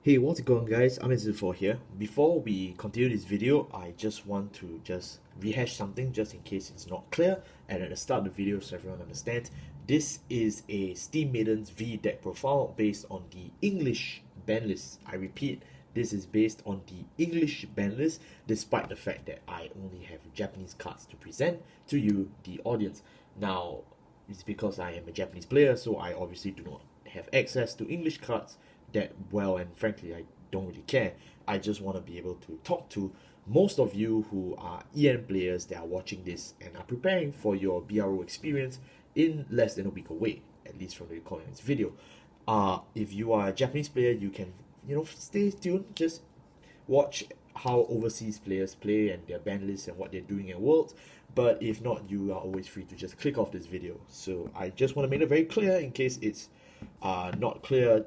Hey, what's going on, guys? I'm G4 here. Before we continue this video, I just want to rehash something just in case it's not clear. And at the start of the video, so everyone understands, this is a Steam Maidens V deck profile based on the English ban list. I repeat, this is based on the English ban list, despite the fact that I only have Japanese cards to present to you, the audience. Now, it's because I am a Japanese player, so I obviously do not have access to English cards that well, and frankly I don't really care. I just want to be able to talk to most of you who are EN players that are watching this and are preparing for your BRO experience in less than a week away, at least from the recording of this video. If you are a Japanese player, you can stay tuned, just watch how overseas players play and their ban lists and what they're doing at Worlds. But if not, you are always free to just click off this video. So I just want to make it very clear in case it's not clear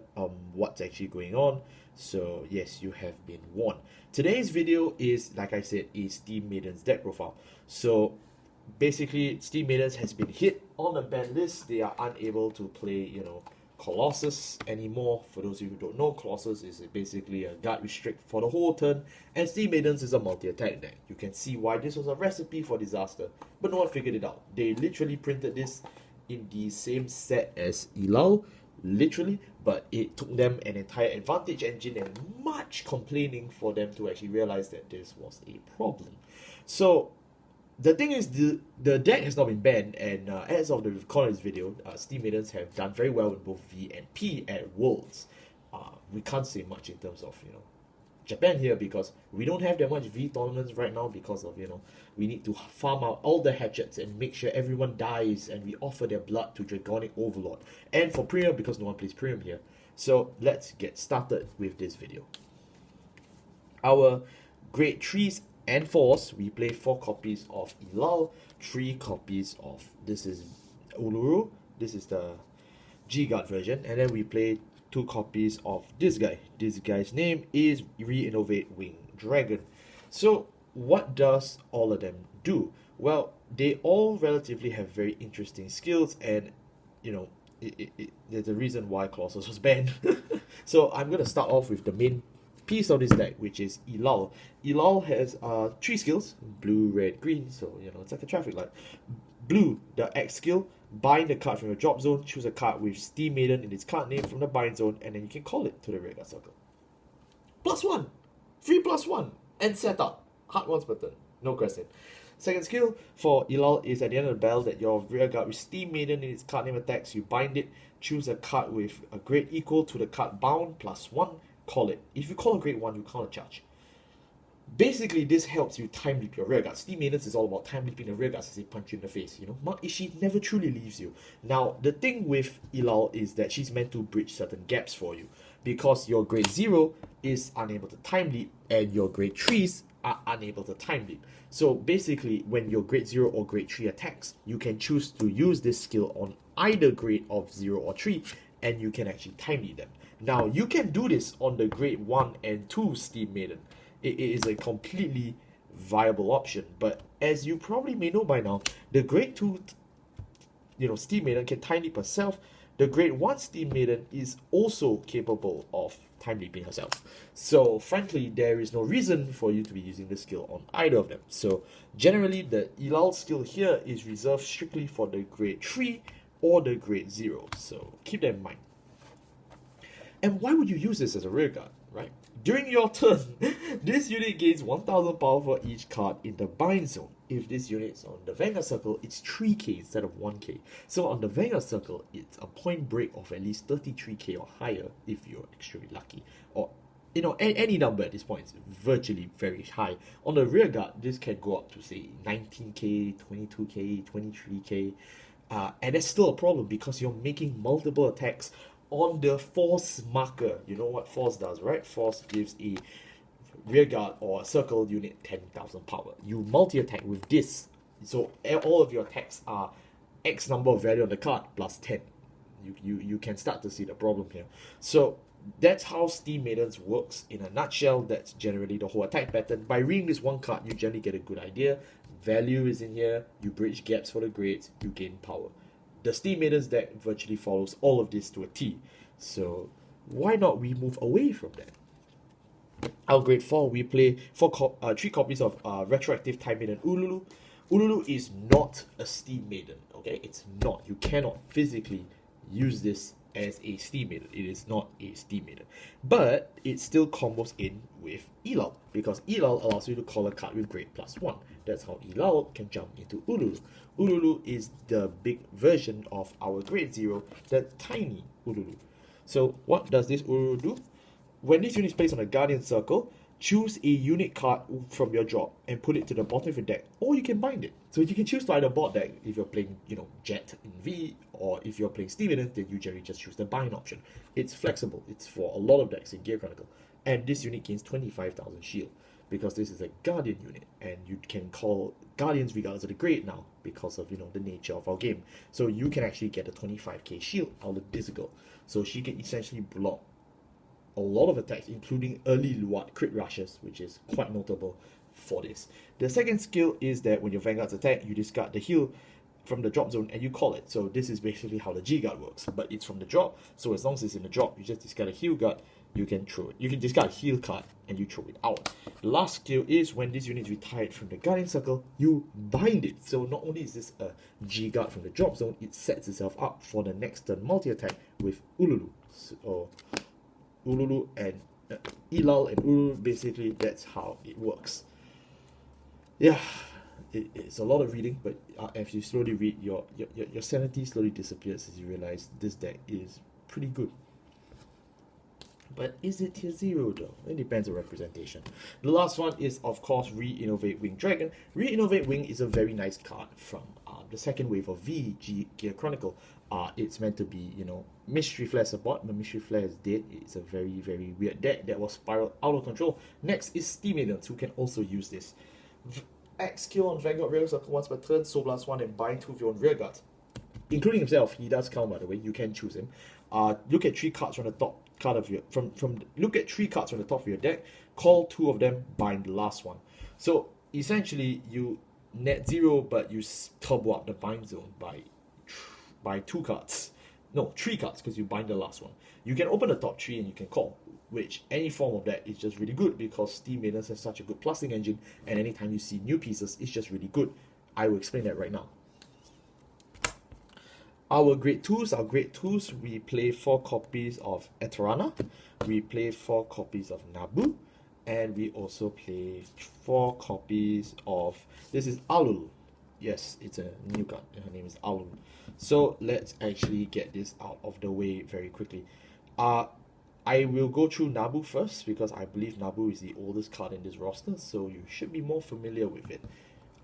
what's actually going on. So yes, you have been warned. Today's video is, like I said, a Steam Maidens deck profile. So basically, Steam Maidens has been hit on the ban list. They are unable to play, Colossus anymore. For those of you who don't know, Colossus is basically a guard restrict for the whole turn, and Steam Maidens is a multi-attack deck. You can see why this was a recipe for disaster, but no one figured it out. They literally printed this in the same set as Ilal, literally, but it took them an entire advantage engine and much complaining for them to actually realize that this was a problem. So the thing is, the deck has not been banned, and as of the recording of this video, Steam Maidens have done very well in both V and P at Worlds. We can't say much in terms of Japan here, because we don't have that much V tournaments right now, because of we need to farm out all the hatchets and make sure everyone dies, and we offer their blood to Draconic Overlord. And for Premium, because no one plays Premium here. So let's get started with this video. Our grade 3s and 4s, we play 4 copies of Ilal, 3 copies of, this is Uluru, this is the G-Guard version, and then we play 2 copies of this guy. This guy's name is Re-Innovate Wing Dragon. So what does all of them do? Well, they all relatively have very interesting skills, and there's a reason why Colossus was banned. So I'm going to start off with the main piece of this deck, which is Ilal. Ilal has 3 skills: blue, red, green, so it's like a traffic light. Blue, the X skill: bind the card from your drop zone, choose a card with Steam Maiden in its card name from the bind zone, and then you can call it to the rearguard circle. +1! Free +1! And set up. Hard once per turn. No question. Second skill for Ilal is at the end of the battle that your rearguard with Steam Maiden in its card name attacks, you bind it, choose a card with a grade equal to the card bound, +1, call it. If you call a grade 1, you counter charge. Basically, this helps you time leap your rearguard. Steam Maidens is all about time leaping the rearguards as they punch you in the face. Mark Ishii never truly leaves you. Now, the thing with Ilal is that she's meant to bridge certain gaps for you, because your grade 0 is unable to time leap and your grade 3s are unable to time leap. So basically, when your grade 0 or grade 3 attacks, you can choose to use this skill on either grade of 0 or 3, and you can actually time leap them. Now, you can do this on the grade 1 and 2 Steam Maiden. It is a completely viable option, but as you probably may know by now, the grade 2 Steam Maiden can time leap herself. The grade 1 Steam Maiden is also capable of time leaping herself. So frankly, there is no reason for you to be using the skill on either of them. So generally, the Ilal skill here is reserved strictly for the grade 3 or the grade 0. So keep that in mind. And why would you use this as a rearguard, right? During your turn, this unit gains 1000 power for each card in the bind zone. If this unit is on the Vanguard Circle, it's 3k instead of 1k. So on the Vanguard Circle, it's a point break of at least 33k or higher if you're extremely lucky. Or, any number at this point is virtually very high. On the rearguard, this can go up to, say, 19k, 22k, 23k. And that's still a problem because you're making multiple attacks on the force marker. You know what force does, right? Force gives a rearguard or a circle unit 10,000 power. You multi-attack with this, so all of your attacks are X number of value on the card plus 10. You can start to see the problem here. So that's how Steam Maidens works in a nutshell. That's generally the whole attack pattern. By reading this one card, you generally get a good idea. Value is in here, you bridge gaps for the grades, you gain power. The Steam Maidens deck virtually follows all of this to a T. So why not we move away from that? Our grade 4, we play 3 copies of Retroactive Time Maiden Ululu. Ululu is not a Steam Maiden, okay? It's not. You cannot physically use this as a Steam Maiden. It is not a Steam Maiden. But it still combos in with Elul, because Elul allows you to call a card with grade +1. That's how Elul can jump into Ululu. Ululu is the big version of our grade 0, the tiny Ululu. So what does this Ululu do? When this unit is placed on a Guardian Circle, choose a unit card from your drop and put it to the bottom of your deck, or you can bind it. So you can choose to either board deck if you're playing, Jet in V, or if you're playing Steven, then you generally just choose the bind option. It's flexible. It's for a lot of decks in Gear Chronicle. And this unit gains 25,000 shield, because this is a Guardian unit, and you can call Guardians regardless of the grade now, because of, the nature of our game. So you can actually get a 25k shield out of this girl. So she can essentially block a lot of attacks, including early Luat crit rushes, which is quite notable for this. The second skill is that when your Vanguards attack, you discard the heal from the drop zone and you call it. So this is basically how the G guard works, but it's from the drop. So as long as it's in the drop, you just discard a heal guard, you can throw it. You can discard a heal card and you throw it out. The last skill is when this unit is retired from the Guardian Circle, you bind it. So not only is this a G guard from the drop zone, it sets itself up for the next turn multi-attack with Ululu. So Ululu and Elul and Ululu, basically that's how it works. Yeah, it's a lot of reading, but as you slowly read, your sanity slowly disappears as you realize this deck is pretty good. But is it tier 0 though? It depends on representation. The last one is, of course, Re-Innovate Wing Dragon. Re-Innovate Wing is a very nice card from the second wave of VG Gear Chronicle. It's meant to be, Mystery Flare support, but Mystery Flare is dead. It's a very, very weird deck that was spiraled out of control. Next is Steam Maidens, who can also use this. X skill on Vanguard Rear Circle once per turn, Soul Blast 1 and bind 2 of your own rear guards. Including himself, he does count, by the way. You can choose him. Look at 3 cards from the top card of your look at 3 cards from the top of your deck, call 2 of them, bind the last one. So essentially you net 0, but you turbo up the bind zone by 2 cards. No, 3 cards, because you bind the last one. You can open the top 3 and you can call, which any form of that is just really good, because Steam Maidens has such a good plusing engine, and anytime you see new pieces, it's just really good. I will explain that right now. Our grade 2s, we play 4 copies of Eterana, we play 4 copies of Nabu, and we also play 4 copies of, this is Alul. Yes, it's a new card, her name is Alul. So let's actually get this out of the way very quickly. I will go through Nabu first, because I believe Nabu is the oldest card in this roster, so you should be more familiar with it.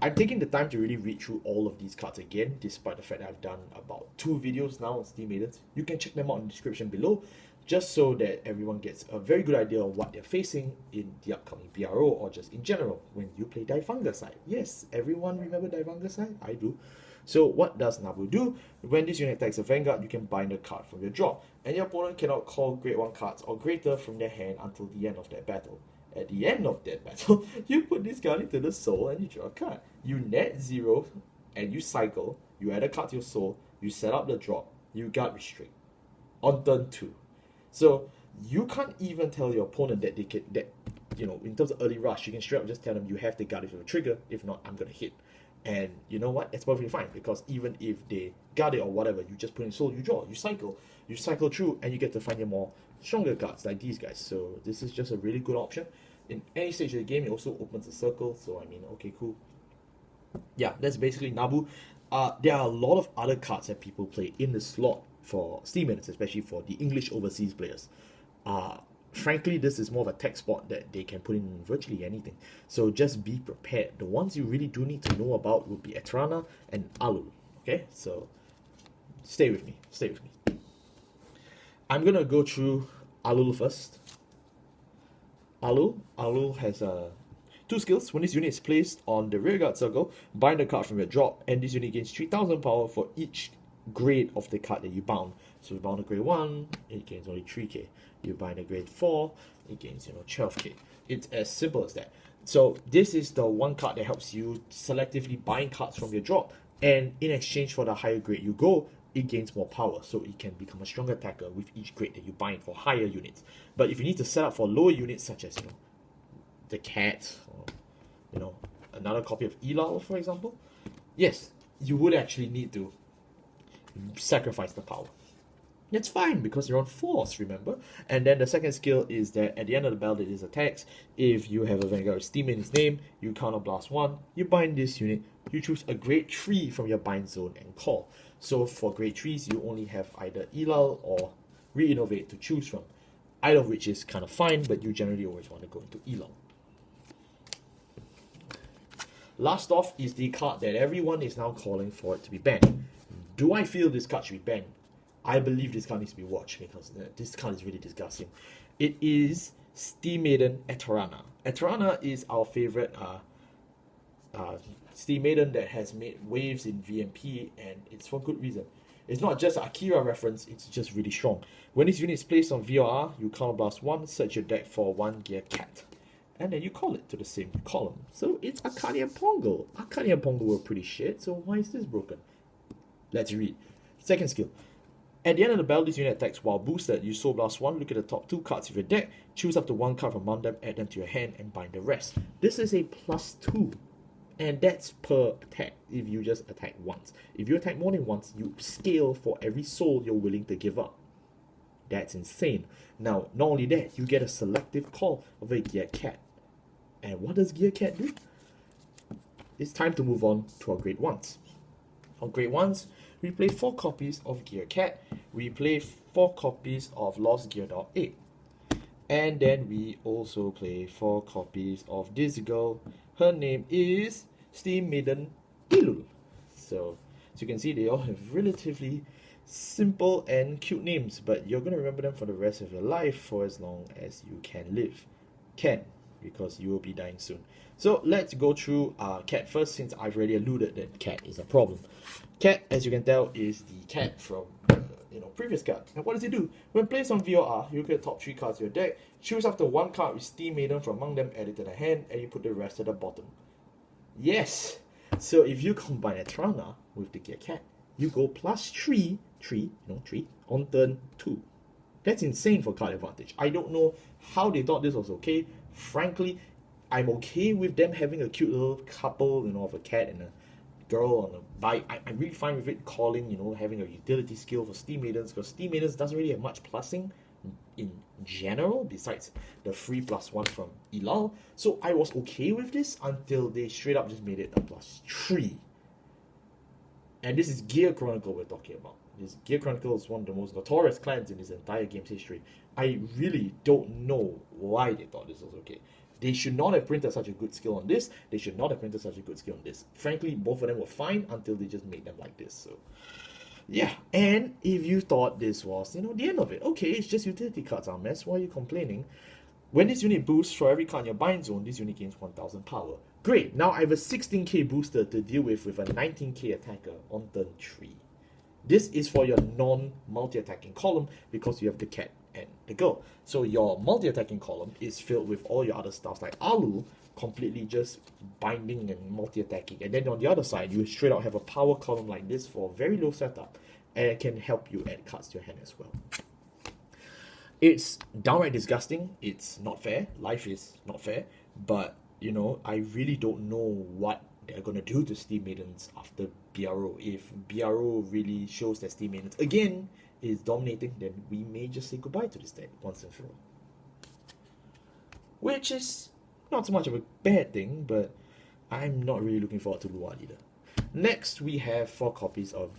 I'm taking the time to really read through all of these cards again, despite the fact that I've done about 2 videos now on Steam Maidens. You can check them out in the description below, just so that everyone gets a very good idea of what they're facing in the upcoming PRO, or just in general when you play Daifanga side. Yes, everyone remember Daifanga side? I do. So what does Nabu do? When this unit attacks a Vanguard, you can bind a card from your drop, and your opponent cannot call grade 1 cards or greater from their hand until the end of that battle. At the end of that battle, you put this card into the soul and you draw a card. You net 0 and you cycle, you add a card to your soul, you set up the drop, you guard restrict on turn 2. So you can't even tell your opponent that they can, in terms of early rush, you can straight up just tell them you have to guard it with a trigger, if not, I'm gonna hit. And you know what? It's perfectly fine, because even if they guard it or whatever, you just put in soul, you draw, you cycle through, and you get to find your more stronger cards like these guys. So this is just a really good option. In any stage of the game, it also opens a circle, so I mean, okay, cool. Yeah, that's basically Nabu. There are a lot of other cards that people play in the slot for Steam Maidens, especially for the English overseas players. Frankly, this is more of a tech spot that they can put in virtually anything. So just be prepared. The ones you really do need to know about will be Eterana and Alul. Okay, so stay with me. I'm gonna go through Alul first. Alul has 2 skills. When this unit is placed on the rearguard circle, bind a card from your drop, and this unit gains 3000 power for each grade of the card that you bound. So you bound a grade 1, it gains only 3k. You bind a grade 4, it gains 12k. It's as simple as that. So this is the one card that helps you selectively bind cards from your drop, and in exchange for the higher grade you go, it gains more power, so it can become a stronger attacker with each grade that you bind for higher units. But if you need to set up for lower units, such as the cat, or, you know, another copy of Elal, for example, yes, you would actually need to sacrifice the power. That's fine because you're on force, remember? And then the second skill is that at the end of the battle, it is attacks. If you have a Vanguard Steam in its name, you counterblast 1, you bind this unit, you choose a grade 3 from your bind zone and call. So for grade 3s, you only have either Elal or Reinnovate to choose from. Either of which is kind of fine, but you generally always want to go into Elal. Last off is the card that everyone is now calling for it to be banned. Do I feel this card should be banned? I believe this card needs to be watched because this card is really disgusting. It is Steam Maiden Eterana. Eterana is our favorite Steam Maiden that has made waves in VMP, and it's for good reason. It's not just an Akira reference, it's just really strong. When this unit is placed on VOR, you counterblast 1, search your deck for 1 Gear Cat, and then you call it to the same column. So it's Akane and Pongo. Akane and Pongo were pretty shit, so why is this broken? Let's read. Second skill. At the end of the battle, this unit attacks while boosted. You Soul Blast 1, look at the top 2 cards of your deck, choose up to 1 card from among them, add them to your hand, and bind the rest. This is a +2, and that's per attack if you just attack once. If you attack more than once, you scale for every soul you're willing to give up. That's insane. Now, not only that, you get a selective call of a Gear Cat. And what does Gear Cat do? It's time to move on to our grade 1s. On grade 1s, we play 4 copies of Gear Cat, we play 4 copies of Lost Gear Dog 8, and then we also play 4 copies of this girl. Her name is Steam Maiden Ilul. So, as you can see, they all have relatively simple and cute names, but you're going to remember them for the rest of your life for as long as you can live. Because you will be dying soon. So let's go through Cat first, since I've already alluded that Cat is a problem. Cat, as you can tell, is the cat from previous card. And what does it do? When placed on VOR, you get the top 3 cards of your deck, choose after 1 card with Steam Maiden from among them, add it to the hand, and you put the rest at the bottom. Yes! So if you combine Eterana with the Gear Cat, you go +3 on turn 2. That's insane for card advantage. I don't know how they thought this was okay. Frankly, I'm okay with them having a cute little couple, of a cat and a girl on a bike. I'm really fine with it calling, having a utility skill for Steam Maidens, because Steam Maidens doesn't really have much plussing in general, besides the free +1 from Elal. So I was okay with this until they straight up just made it a +3. And this is Gear Chronicle we're talking about. This Gear Chronicle is one of the most notorious clans in this entire game's history. I really don't know why they thought this was okay. They should not have printed such a good skill on this. They should not have printed such a good skill on this. Frankly, both of them were fine until they just made them like this. So, yeah. And if you thought this was, the end of it. Okay, it's just utility cards, mess. Why are you complaining? When this unit boosts for every card in your bind zone, this unit gains 1000 power. Great. Now I have a 16k booster to deal with a 19k attacker on turn 3. This is for your non-multi-attacking column because you have the cat and the girl. So your multi-attacking column is filled with all your other stuff like Alu, completely just binding and multi-attacking. And then on the other side, you straight out have a power column like this for very low setup, and it can help you add cards to your hand as well. It's downright disgusting. It's not fair. Life is not fair. But, I really don't know what they're going to do to Steam Maidens after BRO. If BRO really shows that Steam Maidens, again, is dominating, then we may just say goodbye to this deck once and for all. Which is not so much of a bad thing, but I'm not really looking forward to Luan either. Next, we have 4 copies of,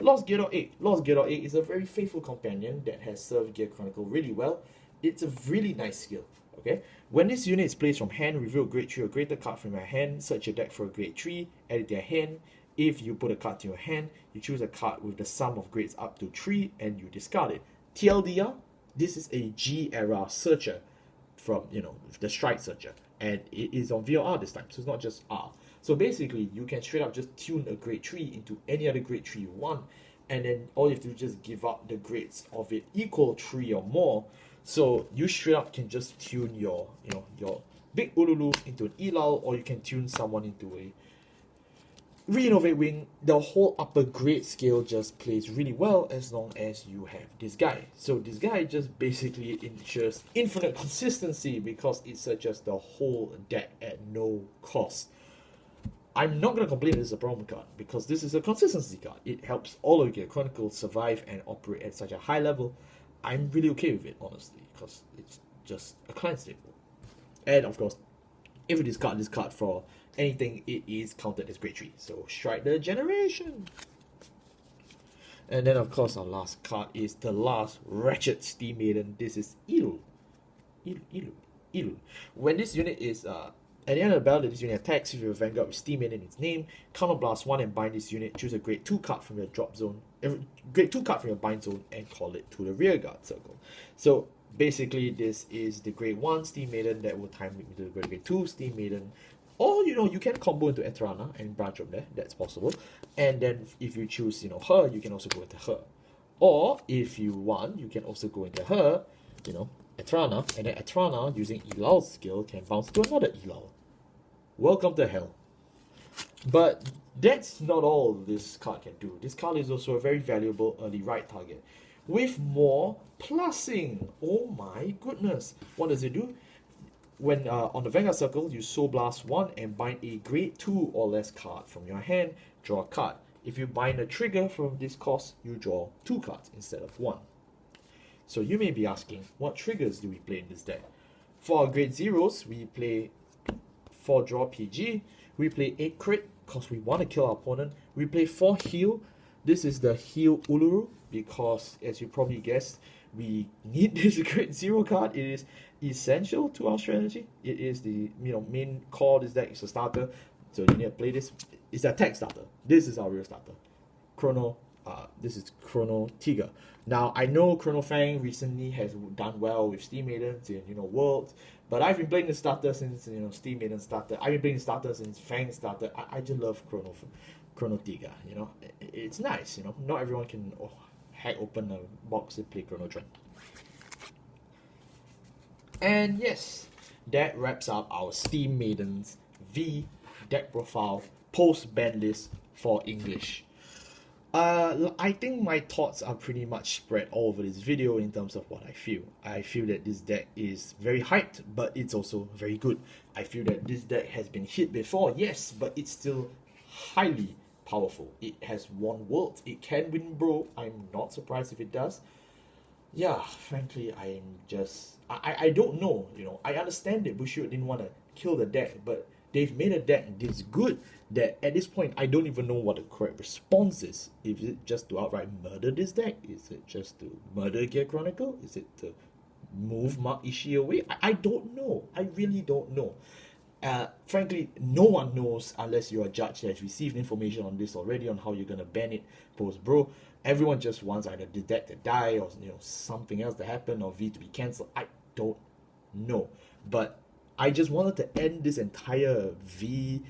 Lost Gear 8. Lost Gear 8 is a very faithful companion that has served Gear Chronicle really well. It's a really nice skill. Okay, when this unit is placed from hand, reveal a grade 3 or greater card from your hand, search your deck for a grade 3, add it to your hand. If you put a card to your hand, you choose a card with the sum of grades up to 3 and you discard it. TLDR, this is a G era searcher from, the Strike Searcher, and it is on VOR this time, so it's not just R. So basically, you can straight up just tune a grade 3 into any other grade 3 you want, and then all you have to do is just give up the grades of it equal 3 or more. So you straight up can just tune your big Ululu into an Elal, or you can tune someone into a Re-Innovate Wing, the whole upper grade skill just plays really well as long as you have this guy. So this guy just basically ensures infinite consistency because it searches the whole deck at no cost. I'm not going to complain this is a problem card because this is a consistency card. It helps all of your Chronicles survive and operate at such a high level. I'm really okay with it, honestly, because it's just a client staple. And of course, if you discard this card for anything, it is counted as grade 3. So strike the generation. And then of course our last card is the last wretched Steam Maiden. This is Ilu. Ilu. When this unit is at the end of the battle, this unit attacks if you have Vanguard with Steam Maiden in its name. Counterblast 1 and bind this unit. Choose a grade 2 card from your drop zone. Grade 2 card from your bind zone and call it to the rearguard circle. So basically, this is the grade 1 Steam Maiden that will time into the grade 2 Steam Maiden. Or, you can combo into Etrana and branch from there. That's possible. And then if you choose, her, you can also go into her. Or, if you want, you can also go into her, Etrana. And then Etrana, using Elal's skill, can bounce to another Elal. Welcome to hell. But that's not all this card can do. This card is also a very valuable early right target with more plussing. Oh my goodness. What does it do? When on the Vanguard circle, you Soul Blast 1 and bind a grade 2 or less card from your hand, draw a card. If you bind a trigger from this cost, you draw 2 cards instead of 1. So you may be asking, what triggers do we play in this deck? For our grade 0s, we play 4 draw PG, we play 8 crit because we want to kill our opponent, we play 4 heal. This is the heal Uluru because, as you probably guessed, we need this grade 0 card. It is essential to our strategy. It is the main core of this deck. It's a starter, so you need to play this. It's a tech starter. This is our real starter. This is Chrono Tiger. Now I know Chrono Fang recently has done well with Steam Maidens in Worlds, but I've been playing the starter since Steam Maiden starter. I've been playing the starter since Fang starter. I just love Chrono Tiger. It's nice. Not everyone can hack open a box and play Chrono Trend. And yes, that wraps up our Steam Maidens V deck profile post ban list for English. I think my thoughts are pretty much spread all over this video in terms of what I feel. I feel that this deck is very hyped, but it's also very good. I feel that this deck has been hit before, yes, but it's still highly powerful. It has won Worlds. It can win Bro. I'm not surprised if it does. Yeah, frankly, I don't know. I understand that Bushido didn't want to kill the deck, but they've made a deck this good that at this point I don't even know what the correct response is. Is it just to outright murder this deck? Is it just to murder Gear Chronicle? Is it to move Mark Ishii away? I don't know. I really don't know. Frankly, no one knows unless you're a judge that has received information on this already on how you're gonna ban it post Bro. Everyone just wants either the deck to die or something else to happen or V to be cancelled. I don't know, but I just wanted to end this entire V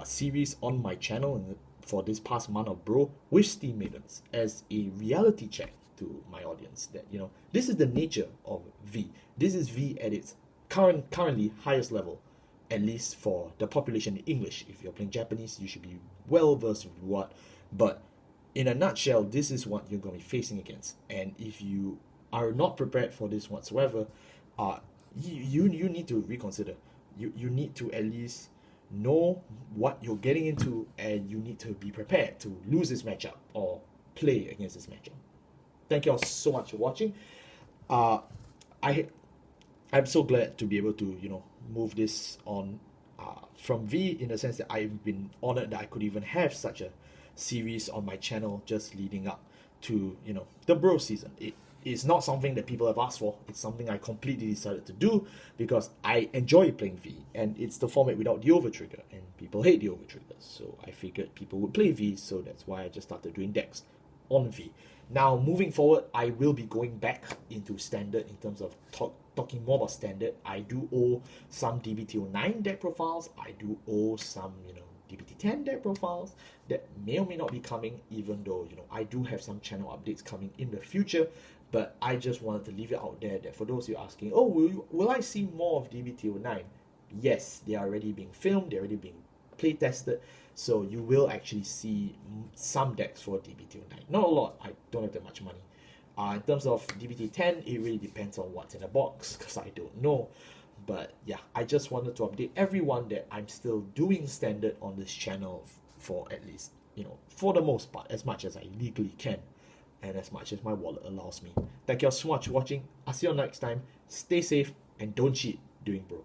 series on my channel for this past month of Bro with Steam Maidens as a reality check to my audience that this is the nature of V. This is V at its currently highest level, at least for the population in English. If you're playing Japanese, you should be well versed with what. But in a nutshell, this is what you're going to be facing against. And if you are not prepared for this whatsoever, you need to reconsider. You need to at least know what you're getting into, and you need to be prepared to lose this matchup or play against this matchup. Thank you all so much for watching. I'm so glad to be able to move this on from V, in the sense that I've been honored that I could even have such a series on my channel just leading up to the Bro season. It is not something that people have asked for. It's something I completely decided to do because I enjoy playing V, and it's the format without the over trigger, and people hate the over triggers, so I figured people would play V, so that's why I just started doing decks on V. Now moving forward, I will be going back into standard in terms of talking more about standard. I do owe some DBT09 deck profiles. I do owe some DBT10 deck profiles that may or may not be coming, even though I do have some channel updates coming in the future. But I just wanted to leave it out there that for those of you asking, will I see more of DBT09? Yes, they are already being filmed, they're already being play tested, so you will actually see some decks for DBT09. Not a lot, I don't have that much money. In terms of DBT10, it really depends on what's in the box, because I don't know. But yeah, I just wanted to update everyone that I'm still doing standard on this channel for at least, for the most part, as much as I legally can, and as much as my wallet allows me. Thank you all so much for watching. I'll see you all next time. Stay safe and don't cheat doing bro.